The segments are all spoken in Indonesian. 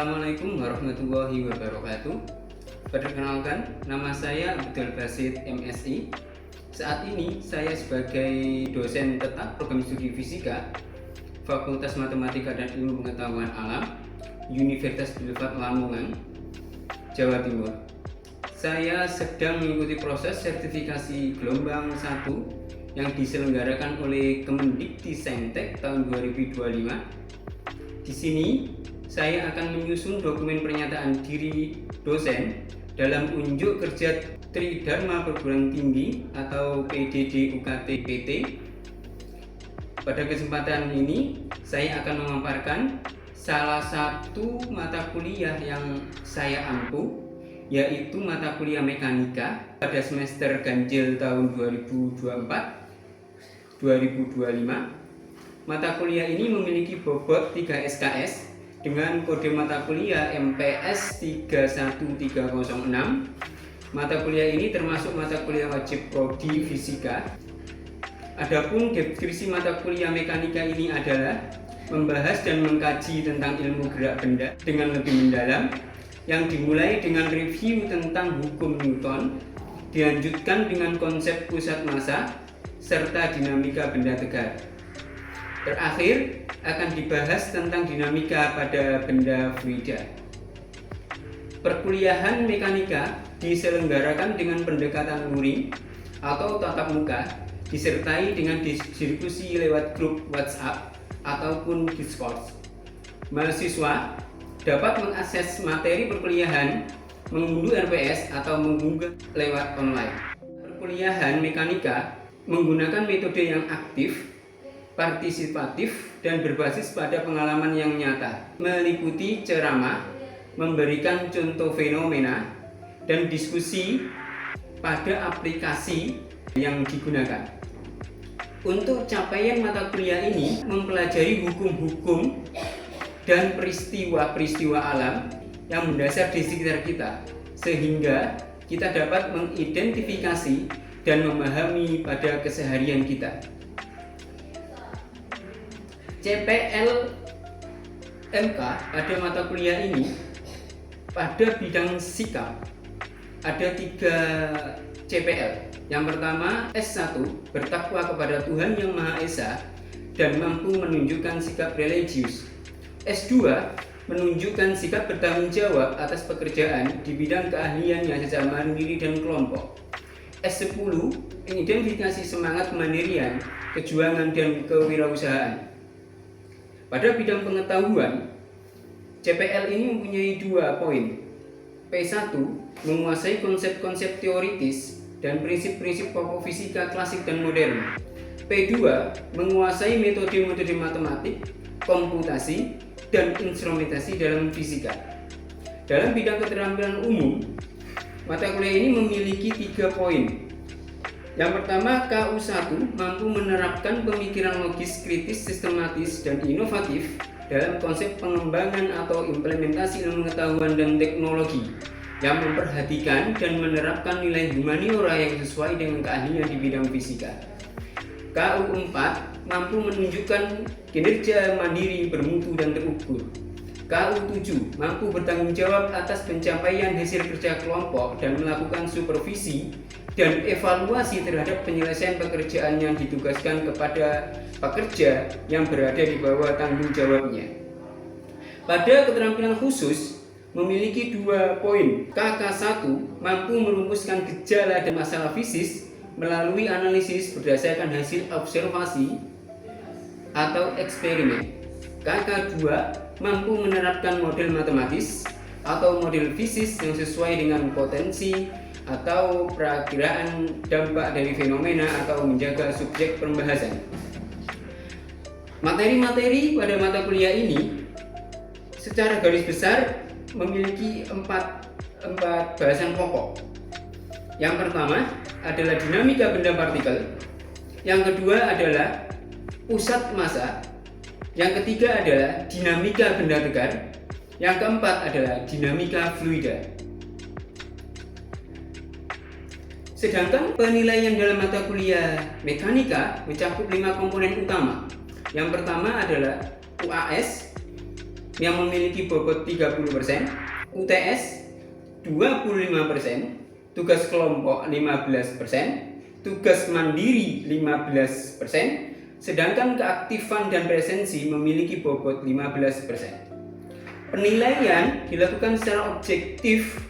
Assalamualaikum warahmatullahi wabarakatuh. Perkenalkan, nama saya Abdul Basit MSI. Saat ini saya sebagai dosen tetap program studi fisika Fakultas Matematika dan Ilmu Pengetahuan Alam Universitas Boulevard Lamongan, Jawa Timur. Saya sedang mengikuti proses sertifikasi gelombang 1 yang diselenggarakan oleh Kemendikbudristek tahun 2025. Di sini saya akan menyusun dokumen pernyataan diri dosen dalam unjuk kerja Tridharma Perguruan Tinggi atau PDD UKT PT. Pada kesempatan ini saya akan memaparkan salah satu mata kuliah yang saya ampu, yaitu mata kuliah mekanika pada semester ganjil tahun 2024-2025. Mata kuliah ini memiliki bobot 3 SKS dengan kode mata kuliah MPS 31306. Mata kuliah ini termasuk mata kuliah wajib prodi fisika. Adapun deskripsi mata kuliah mekanika ini adalah membahas dan mengkaji tentang ilmu gerak benda dengan lebih mendalam, yang dimulai dengan review tentang hukum Newton, dilanjutkan dengan konsep pusat massa serta dinamika benda tegar. Terakhir akan dibahas tentang dinamika pada benda fluida. Perkuliahan mekanika diselenggarakan dengan pendekatan luring atau tatap muka, disertai dengan diskusi lewat grup WhatsApp ataupun Discord. Mahasiswa dapat mengakses materi perkuliahan, mengunduh RPS atau mengunggah lewat online. Perkuliahan mekanika menggunakan metode yang aktif, partisipatif, dan berbasis pada pengalaman yang nyata, meliputi ceramah, memberikan contoh fenomena, dan diskusi pada aplikasi yang digunakan. Untuk capaian mata kuliah ini mempelajari hukum-hukum dan peristiwa-peristiwa alam yang mendasar di sekitar kita, sehingga kita dapat mengidentifikasi dan memahami pada keseharian kita. CPL MK pada mata kuliah ini pada bidang sikap ada 3 CPL. Yang pertama S1, bertakwa kepada Tuhan Yang Maha Esa dan mampu menunjukkan sikap religius. S2, menunjukkan sikap bertanggung jawab atas pekerjaan di bidang keahliannya secara mandiri dan kelompok. S10, mengidentifikasi semangat kemandirian, kejuangan, dan kewirausahaan. Pada bidang pengetahuan, CPL ini mempunyai 2 poin. P1, menguasai konsep-konsep teoritis dan prinsip-prinsip pokok fisika klasik dan modern. P2, menguasai metode-metode matematik, komputasi, dan instrumentasi dalam fisika. Dalam bidang keterampilan umum, mata kuliah ini memiliki 3 poin. Yang pertama, KU1 mampu menerapkan pemikiran logis, kritis, sistematis, dan inovatif dalam konsep pengembangan atau implementasi ilmu pengetahuan dan teknologi yang memperhatikan dan menerapkan nilai humaniora yang sesuai dengan keahlian di bidang fisika. KU4 mampu menunjukkan kinerja mandiri, bermutu, dan terukur. KU7 mampu bertanggung jawab atas pencapaian hasil kerja kelompok dan melakukan supervisi dan evaluasi terhadap penyelesaian pekerjaan yang ditugaskan kepada pekerja yang berada di bawah tanggung jawabnya. Pada keterampilan khusus memiliki 2 poin. KK1 mampu merumuskan gejala dan masalah fisik melalui analisis berdasarkan hasil observasi atau eksperimen. KK2 mampu menerapkan model matematis atau model fisik yang sesuai dengan potensi atau perakiraan dampak dari fenomena atau menjaga subjek pembahasan. Materi-materi pada mata kuliah ini secara garis besar memiliki 4 bahasan pokok. Yang pertama adalah dinamika benda partikel, yang kedua adalah pusat massa, yang ketiga adalah dinamika benda tegar, yang keempat adalah dinamika fluida. Sedangkan penilaian dalam mata kuliah mekanika mencakup 5 komponen utama. Yang pertama adalah UAS, yang memiliki bobot 30%, UTS 25%, tugas kelompok 15%, tugas mandiri 15%, sedangkan keaktifan dan presensi memiliki bobot 15%. Penilaian dilakukan secara objektif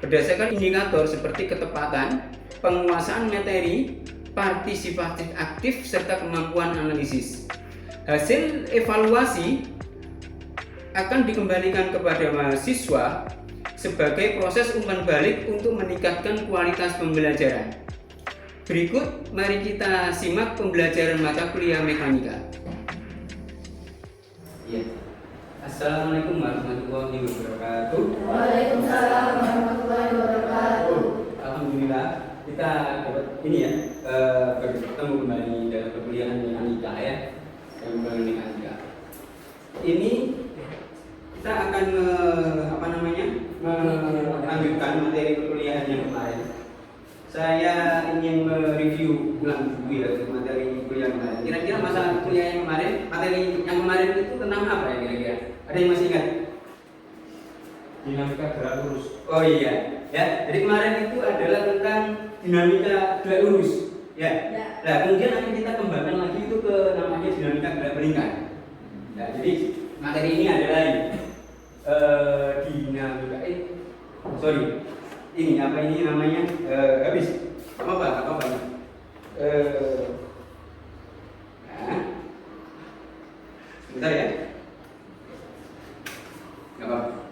berdasarkan indikator seperti ketepatan, penguasaan materi, partisipatif aktif, serta kemampuan analisis. Hasil evaluasi akan dikembalikan kepada mahasiswa sebagai proses umpan balik untuk meningkatkan kualitas pembelajaran. Berikut, mari kita simak pembelajaran mata kuliah mekanika. Ya. Assalamualaikum warahmatullahi wabarakatuh. Waalaikumsalam warahmatullahi wabarakatuh. Alhamdulillah kita dapat ini ya bertemu kembali dalam perkuliahan mekanika ya, mekanika. Ini kita akan melanjutkan materi perkuliahan yang kemarin. Saya ingin mereview ulang dulu ya materi kuliah kemarin. Kira-kira masalah kuliah yang kemarin, materi yang kemarin itu tentang apa ya kira-kira? Ada yang masih ingat? Dinamika gerak lurus. Oh iya, ya. Jadi kemarin itu adalah tentang dinamika gerak lurus, ya. Nah, kemudian nanti kita kembangkan lagi itu ke namanya dinamika gerak melingkar. Nah, jadi materi ini adalah dinamika ini apa ini namanya habis apa nah, sebentar ya, nggak apa-apa.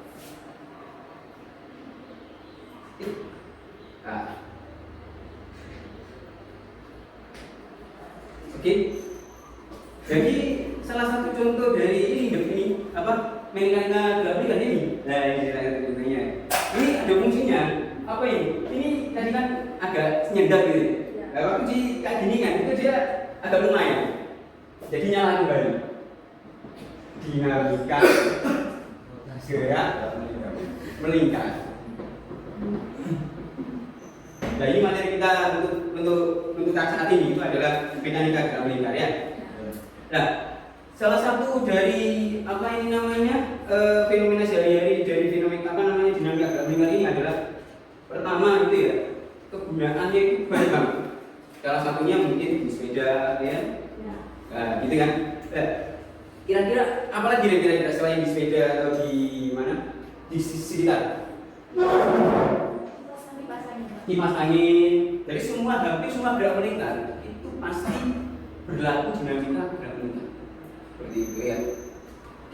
Oke. Jadi salah satu contoh dari ini apa mekanika gerak melingkar ini. Nah, ini contohnya. Ini ada fungsinya. Apa ini? Ini tadi kan agak nyedot gitu. Nah, waktu di kayak gini kan itu dia agak lumayan. Jadi nyala kembali. Dinamika gerak melingkar. Nah, ini materi kita untuk saat ini itu adalah mekanika gerak melingkar ya. Nah, salah satu dari apa ini namanya fenomena sehari-hari dari fenomena apa namanya dinamika gerak melingkar ini adalah pertama itu ya kegunaannya itu banyak banget. Salah satunya mungkin di sepeda ya. Nah, gitu kan. Kira-kira apalagi kira-kira selain di sepeda atau di mana? Di sekitar kipas angin. Jadi hampir semua gerak melingkar itu pasti berlaku dinamika gerak melingkar. Seperti itu ya.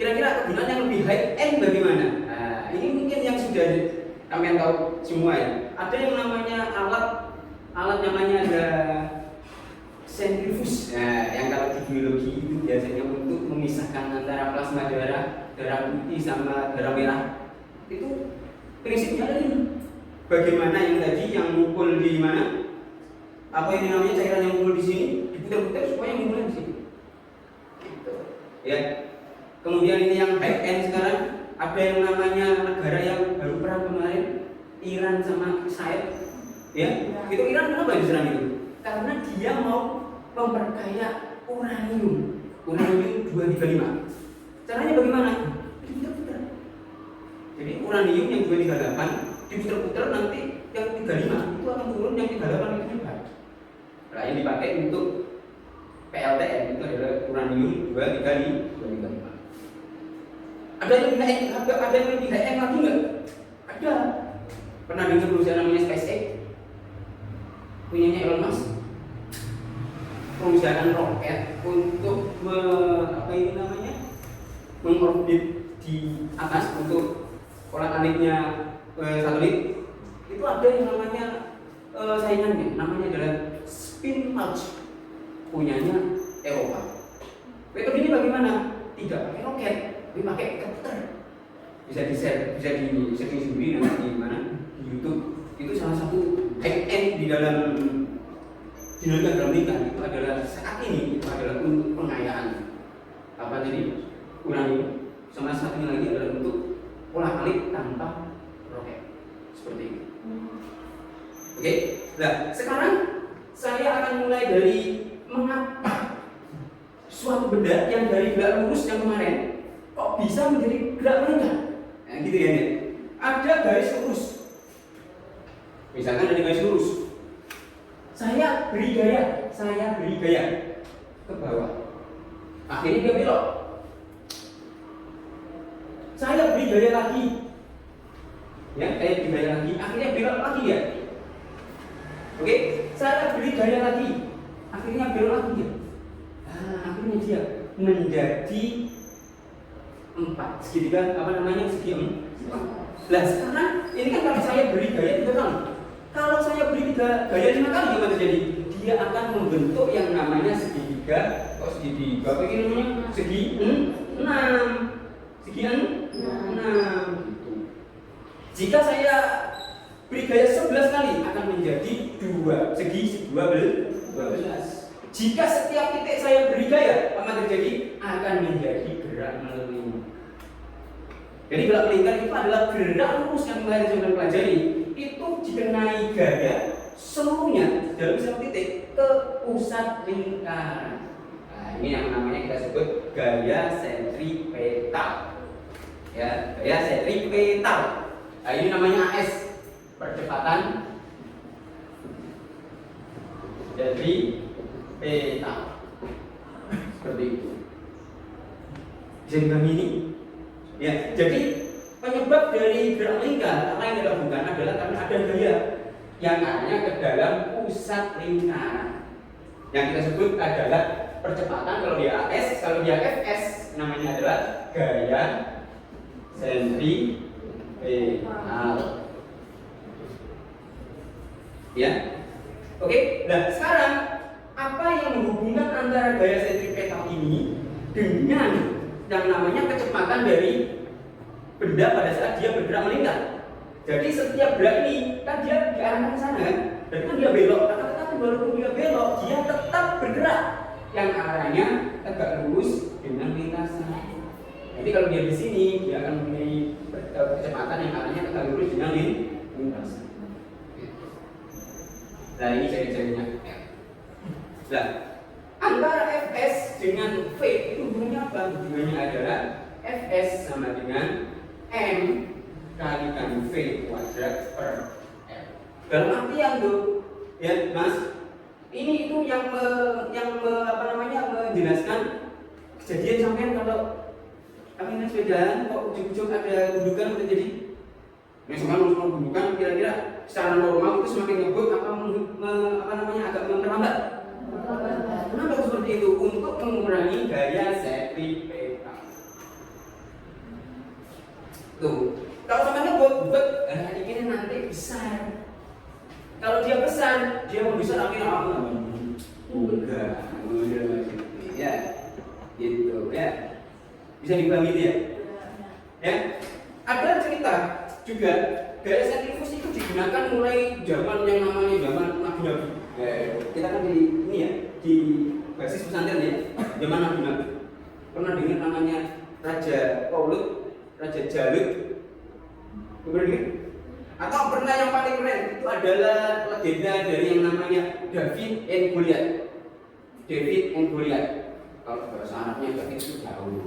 Kira-kira kegunaan yang lebih high end bagaimana? Nah, ini mungkin yang sudah kalian tahu semua ya. Ada yang namanya alat namanya ada sentrifuge. Nah, yang kalau di biologi itu biasanya untuk memisahkan antara plasma darah putih sama darah merah. Itu prinsipnya ada ini. Bagaimana yang tadi yang ngumpul di mana? Apa ini namanya cairan yang ngumpul di sini diputar-putar supaya ngumpul di sini. Gitu. Ya. Kemudian ini yang high end sekarang ada yang namanya negara yang baru perang kemarin, Iran sama Israel. Ya. Itu Iran kenapa diserang itu? Karena dia mau memperkaya uranium 235. Caranya bagaimana? Diputar-putar. Jadi uranium yang 238 diputar-putar, nanti yang 35 itu akan turun, yang 38 itu juga. Nah, yang dipakai untuk PLTN itu adalah uranium 235. Ada yang lebih high-end lagi nggak? Ada. Pernah dengar perusahaan namanya SpaceX? Punyanya Elon Musk. Perusahaan roket untuk mengorbit di atas untuk olah-aliknya satelit. Itu ada yang namanya saingannya, namanya adalah Spin Launch, punyanya Eropa. Metode ini bagaimana? Tidak pakai roket, tapi pakai komputer. Bisa di-share, bisa di-setting sendiri nanti di mana? Di YouTube. Itu salah satu high end di dalam dinamika gerak melingkar. Itu adalah saat ini itu adalah untuk pengayaan apa tadi? Uranium. Sama satunya lagi adalah untuk olah-alik tanpa roket. Seperti itu. Oke. Nah, sekarang saya akan mulai dari mengapa suatu benda yang dari gerak lurus yang kemarin kok bisa menjadi gerak melingkar? Nah, gitu ya. Ada garis lurus. Misalkan ada garis lurus. Saya beri gaya ke bawah. Akhirnya dia belok. Saya beri gaya lagi. Ya, saya beri gaya lagi. Akhirnya belok lagi ya. Oke, saya beri gaya lagi. Akhirnya belok lagi ya. Nah, akhirnya dia menjadi 4 segitiga segi 4. Nah sekarang ini kan kalau saya beri gaya 3 kali, kalau saya beri gaya 5 kali gimana jadi? Dia akan membentuk yang namanya segitiga. Segitiga apa ini namanya? Segi 6. Segi 6 gitu. Jika saya beri gaya 11 kali akan menjadi 2 segi 12. Jika setiap titik saya beri gaya, apa terjadi? Akan menjadi gerak melingkar. Jadi gerak melingkar itu adalah gerak lurus yang kemarin sudah pelajari. Itu dikenai gaya seluruhnya dalam satu titik ke pusat lingkaran. Nah, ini yang namanya kita sebut gaya sentripetal. Ya, gaya sentripetal. Nah, ini namanya AS, percepatan sentripetal. Seperti itu. Bisa dipahami ini? Ya, jadi penyebab dari gerak lingkar lain adalah bukan adalah karena ada gaya yang arahnya ke dalam pusat lingkaran. Yang kita sebut adalah percepatan kalau dia AS, kalau dia FS namanya adalah gaya sentripetal. Ya. Oke, nah sekarang apa yang menghubungkan antara gaya sentripetal ini dengan yang namanya kecepatan dari benda pada saat dia bergerak melingkar? Jadi setiap gerak ini kan dia diarahkan ke sana kan, dan kan dia belok. Tetapi walaupun dia belok, dia tetap bergerak yang arahnya tegak lurus dengan lintasan. Jadi kalau dia di sini, dia akan mempunyai kecepatan yang arahnya tegak lurus dengan lintasan. Nah ini ciri-cirinya. Nah, antara Fs dengan V itu hubungannya apa? Hubungannya adalah Fs sama dengan M kalikan V kuadrat per L. Dalam artian tuh, ya Mas, ini itu yang menjelaskan kejadian sampean kalau kami sepedaan kok ujung-ujung ada gundukan udah jadi. Nah, sekarang gundukan kira-kira secara normal itu semakin ngebut agak memperlambat. Kenapa seperti itu? Untuk mengurangi gaya sentripetal. Tuh, kalau sama ngebut, ini nanti besar. Kalau dia besar, dia membesar akhirnya enggak, ya, gitu ya. Bisa dipahami ya? Ya. Ada cerita juga gaya sentrifus itu digunakan mulai zaman yang namanya zaman Nabi-Nabi. Kita kan di ini ya, di basis pesantren ya, zaman Nabi-Nabi. Pernah dengar namanya Raja Paulut, Raja Jalut? Pernah dengar? Atau pernah yang paling keren itu adalah legenda dari yang namanya David and Goliath. David and Goliath. Kalau bahasa Arabnya David itu Daud.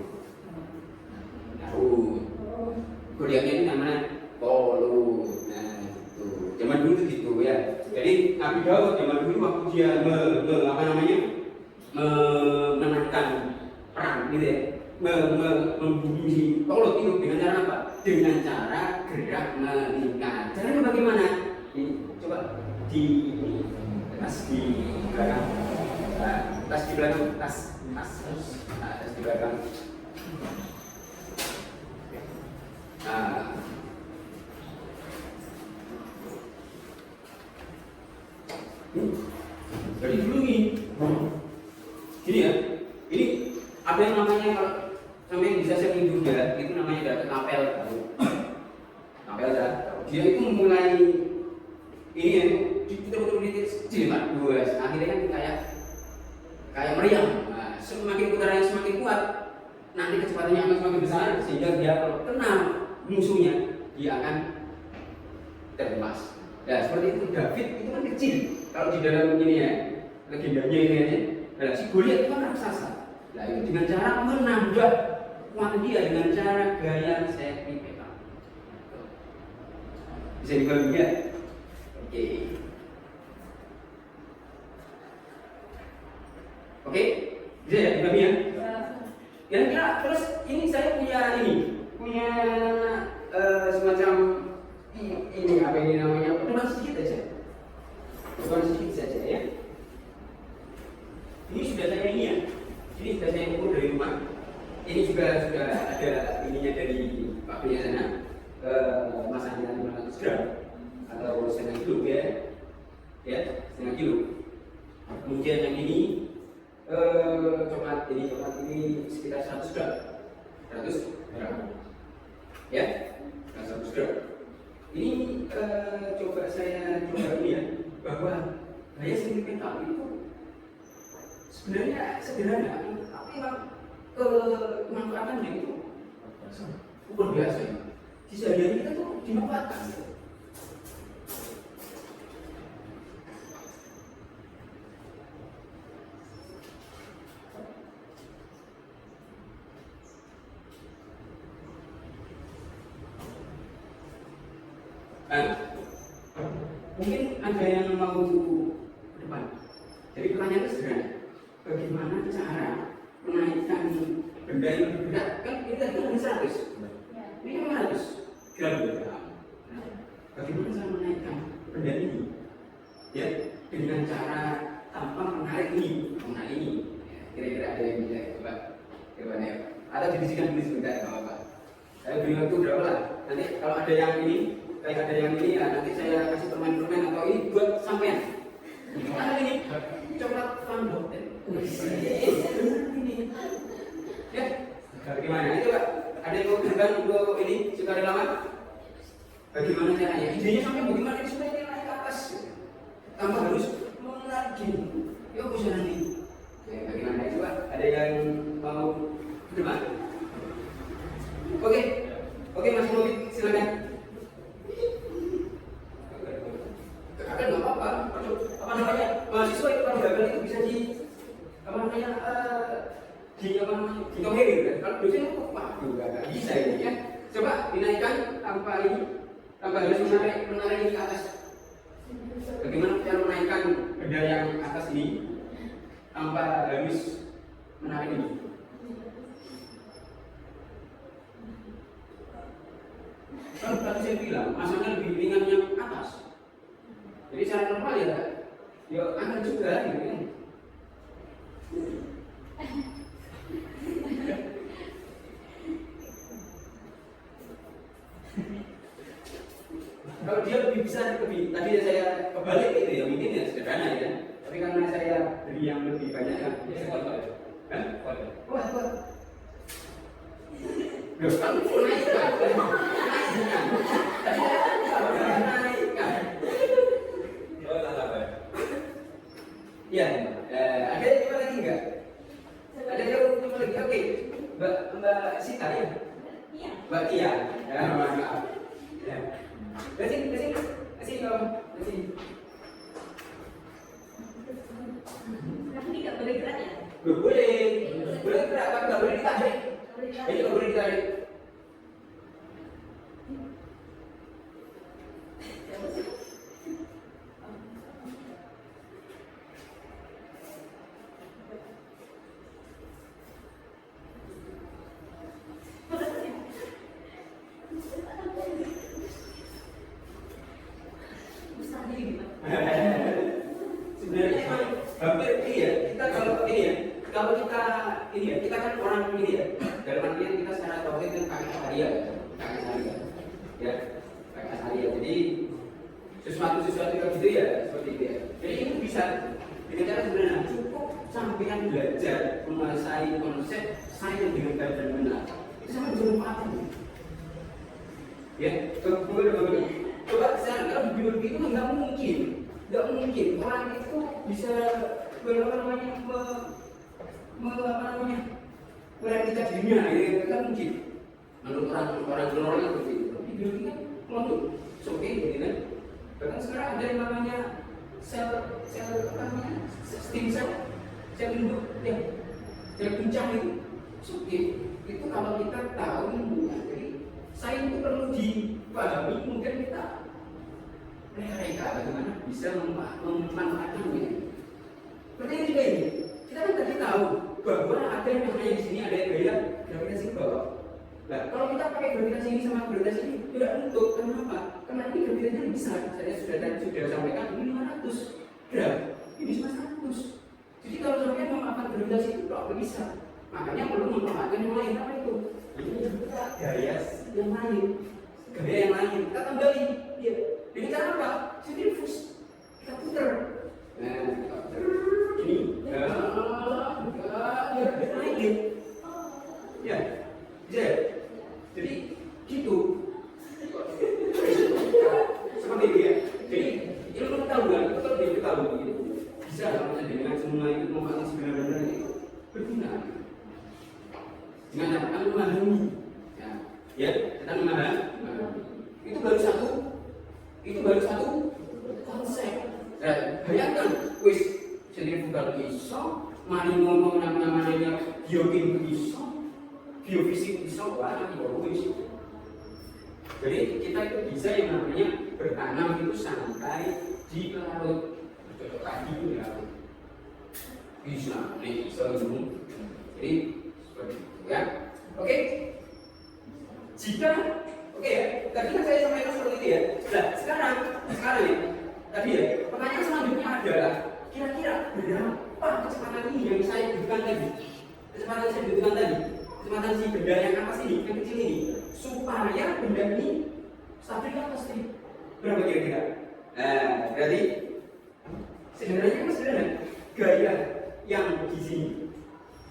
Goliathnya itu namanya Paulut. Nah, itu. Zaman dulu itu gitu ya. Jadi Nabi Daud zaman dulu waktu dia menangkan perang gitu ya, membunuh si Paulut itu dengan cara apa? Dengan cara gerak melingkar. Caranya bagaimana? Ini coba di tas di belakang, tas di belakang, tas di belakang. Nah, dari dulu nih, gini ya, ini ada yang namanya kalau sampai bisa sering juga, itu namanya adalah ketapel. Ketapel ya, dia itu mulai ini ya, betul-betul jelimat dua, akhirnya kan kayak meriam. Nah, semakin putarannya semakin kuat, nanti kecepatannya akan semakin besar sehingga dia kalau kena musuhnya dia akan terlepas. Ya seperti itu. David itu kan kecil. Kalau di dalam ini ya, legendanya ini aja. Nah, si Goliath itu kan raksasa. Nah itu dengan cara menambah kekuatan dia dengan cara gaya sentripetal. Bisa dibagi ya? Oke. Oke, bisa ya dibagi ya? Kira-kira terus ini saya punya semacam ini apa ini namanya? Pedoman sedikit aja. Pedoman sedikit saja ya. Ini sudah saya ini ya. Ini sudah saya ukur dari rumah. Ini juga sudah ada ininya dari pabriknya sana. Masanya 500 gram atau setengah kilo ya. Ya, setengah kilo. Kemudian yang ini coklat ini sekitar 100 gram. 100 gram. Ya, 100 gram. Ini coba ini ya, bahwa gaya sentripetal itu sebenarnya sederhana, tapi memang kemanfaatannya itu luar biasa. Di sehari-hari kita tuh dimanfaatkan. Mungkin ada yang mau ke depan. Jadi pertanyaannya sederhana. Bagaimana cara menaikkan benda yang lebih berat? Kan ini tadi kan 100. Ini 500 gram. Bagaimana cara menaikkan benda ini? Ya, dengan cara tanpa menarik ini. Kira-kira ada yang bisa coba ya? Atau dibisikan dulu sebentar, nggak apa-apa. Saya beri waktu berapa lah? Nanti kalau ada yang ini ya nanti saya kasih permen atau ini buat sampean. Ada ini coklat Fandom. Ini. Ya, bagaimana? Itu Pak. Ada yang mau berban untuk ini sukarelawan? Bagaimana caranya? Idenya sampai bagaimana supaya dia naik ke atas? Tanpa harus menaiki. Ya bisa nanti. Ya, bagaimana itu Pak? Ada yang mau berban? Oke Mas Mufid, silakan. Kakak nggak apa-apa. Apa namanya? Mahasiswa itu kalau gagal itu bisa ditoheri kan? Kalau dosen itu waduh nggak bisa ini ya. Coba dinaikkan tanpa harus menarik ini ke atas. Bagaimana cara menaikkan benda yang atas ini tanpa harus menarik ini? Kalau tadi saya bilang masanya lebih ringan yang atas. Jadi cara normal ya akan juga gitu kan. Kalau dia lebih tadi saya kebalik itu ya mungkin ya sederhana ya. Tapi karena saya beri yang lebih banyak kan, ya saya kuat. Kuat. Loh, kamu naikkan. Ya, ada yang coba lagi enggak? Ada yang coba lagi? Oke, Mbak Sita ya? Iya. Mbak Tia. Ya, maaf. Ya. Kasih dong. Tapi tidak boleh gerak ya? Boleh gerak, tapi nggak boleh ditarik. Ini nggak boleh ditarik. Sebenarnya emang hampir ini ya, kita kan orang ini ya, dalam artian kita secara tauhid kan kakek asaria, ya, jadi sesuatu kayak gitu ya, seperti itu ya. Jadi ini bisa dengan cara sebenarnya cukup sampean belajar menguasai konsep sains dengan baik dan benar, itu sama bermanfaat. Ya, coba sekarang kalau biologi itu nggak mungkin orang itu bisa mereplika dirinya, ya kan mungkin. Menurut orang seperti itu. Tapi biologi kan kelompok, oke, gitu kan. Bahkan sekarang ada yang namanya sel stem cell induk, ya, sel pincang itu, oke. Itu kalau kita tahu ilmunya, jadi sains itu perlu dipahami, kemudian kita reka-reka bagaimana bisa memanfaatkannya. Pertanyaan juga ini, kita kan tadi tahu bahwa ada yang namanya di sini ada gaya gravitasi ke bawah. Nah, kalau kita pakai gravitasi ini sama gravitasi ini tidak untuk, kenapa? Karena ini gravitasinya lebih besar. Saya sudah sampaikan ini 500 gram, ini cuma 100. Jadi kalau sampai memanfaatkan gravitasi itu tidak bisa. Makanya perlu memanfaatkan yang lain. Apa itu? Ini juga gaya yang lain. Gaya yang lain. Kita tambahin. Ya. Jadi cara apa? Sentrifus. Kita putar. Nah, kita putar. Ini. Naik. Ya. Ya. Jadi gitu. Seperti itu ya. Jadi ilmu pengetahuan itu lebih tahu gitu. Bisa dengan semua itu memanfaatkan sebenarnya itu berguna. Dengan cara memahami, ya, kita memahami. Itu baru satu konsep. Bayangkan, wis sentrifugal iso, mari ngomong namanya biokimia iso, biofisik iso, wah wis. Jadi kita itu bisa yang namanya bertanam itu sampai di laut, cocok lagi itu di laut. Bisa, bisa ini. Jadi seperti itu ya. Oke. Jika oke ya, tadi kan saya sampaikan seperti itu ya. Nah, sekarang ya, tadi ya, pertanyaan selanjutnya adalah kira-kira berapa kecepatan ini yang saya butuhkan tadi? Kecepatan saya butuhkan tadi, kecepatan si benda yang atas ini, yang kecil ini, supaya benda ini stabil di atas ini. Berapa kira-kira? Nah, berarti sebenarnya kan sederhana. Gaya yang di sini,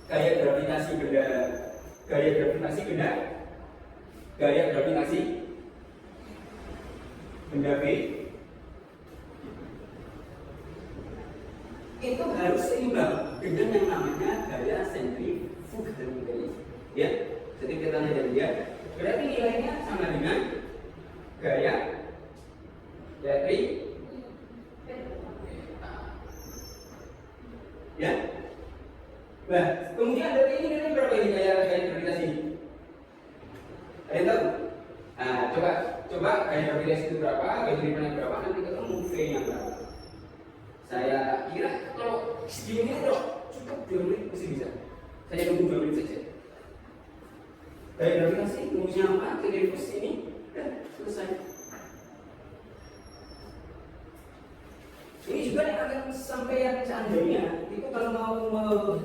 gaya gravitasi benda B itu harus seimbang dengan yang namanya gaya sentrifugal. Ya, jadi kita lihat dia. Berarti nilainya sama dengan gaya dari ya. Nah, kemudian ada ini berapa ini gaya gravitasi? Ada yang tahu? Nah, coba gaya gravitasi itu berapa, gaya gravitasi berapa, nanti ketemu V-nya berapa. Saya kira kalau segini itu cukup 2 menit mesti bisa. Saya tunggu 2 menit saja. Gaya gravitasi rumusnya apa? Sentrifus ini dan selesai. Ini juga yang akan sampai seandainya itu kalau mau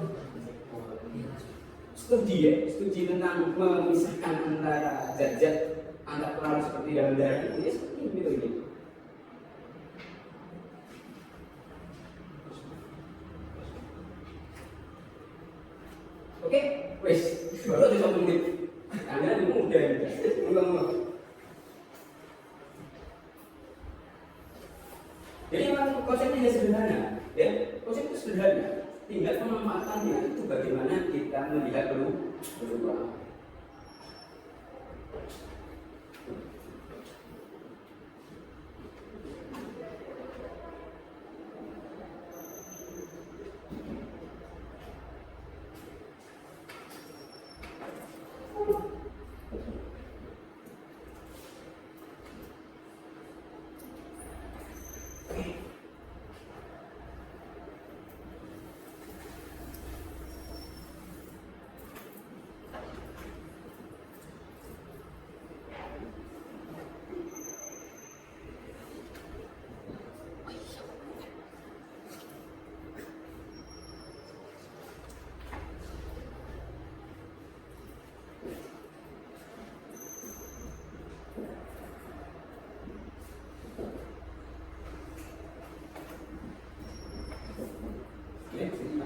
studi tentang memisahkan antara zat-zat antar pelarut seperti dalam darah itu ya seperti ini. Oke, wes baru aja 1 menit. Anda ini mudah ya. Ulang. Jadi memang konsepnya sederhana, ya. Konsep itu sederhana. Tinggal pemanfaatannya itu bagaimana kita melihat perubahan.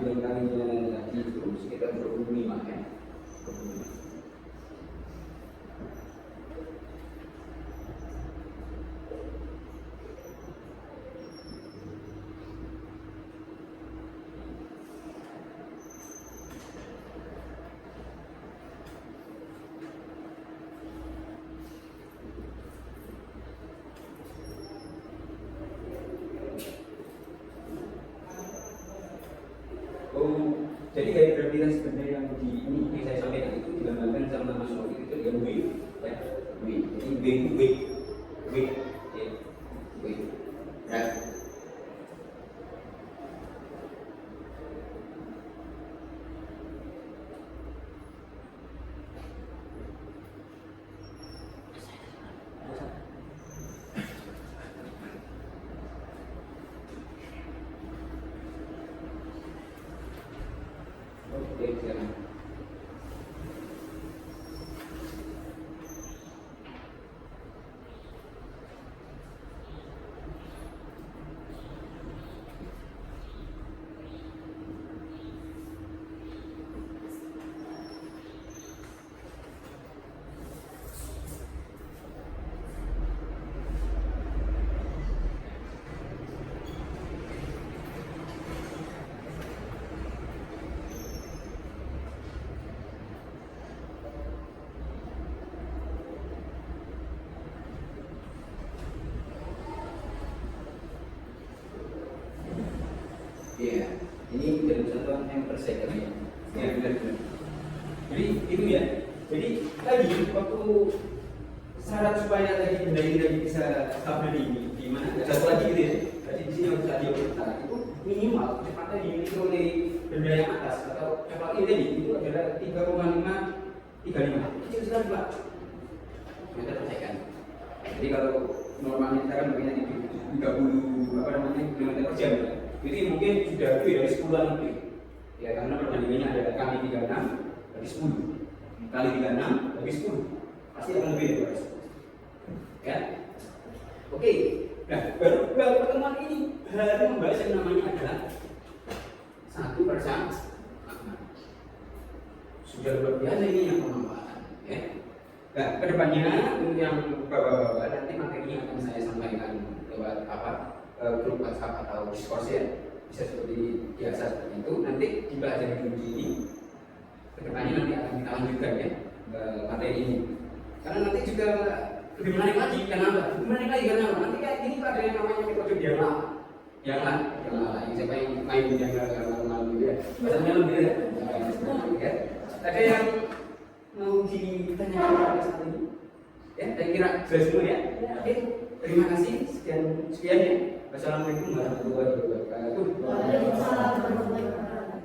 Kalinya lagi itu sekitar 25 ya. Jadi gaya gravitasi benda yang di ini yang saya sampaikan itu digambarkan dengan W, ya, W. Jadi W itu week, week, ya, week. Right. Oke, silakan. Iya, ini dalam contoh yang per second ya. Ya, benar-benar. Jadi itu ya. Jadi tadi waktu syarat supaya tadi benda ini tadi bisa stabil ini, di mana? Satu lagi gitu ya. Tadi di sini harus tadi itu minimal kecepatan dimiliki oleh benda yang atas atau kapal ini tadi itu adalah 3,535. Kecil sekali Pak. Meter per second. Jadi kalau normalnya kita kan begini 30 apa namanya kilometer per jam ya. Jadi mungkin sudah lebih dari 10-an lebih. Ya karena perbandingannya ada kali 36 dari 10. Kali 36 dari 10. Pasti akan lebih dari 10. Ya. Oke. Nah, baru pertemuan ini hari membahas yang namanya adalah satu persamaan. Sudah luar biasa ini yang pemanfaatan, ya. Nah, kedepannya untuk yang bapak-bapak nanti materinya akan saya sampaikan lewat grup WhatsApp atau Discord ya, bisa seperti biasa seperti itu. Nanti dipelajari dulu ini, kedepannya nanti akan kita lanjutkan ya materi ini. Karena nanti juga lebih menarik lagi, kenapa? Lebih menarik lagi karena nanti kayak ini ada yang namanya metode dialog, yang siapa yang main di dialog gitu ya, bahasanya lebih ya. Ada yang mau ditanyakan pada saat ini? Ya, saya kira jelas dulu ya. Oke, terima kasih. Sekian ya. Wassalamualaikum warahmatullahi wabarakatuh. Waalaikumsalam warahmatullahi wabarakatuh.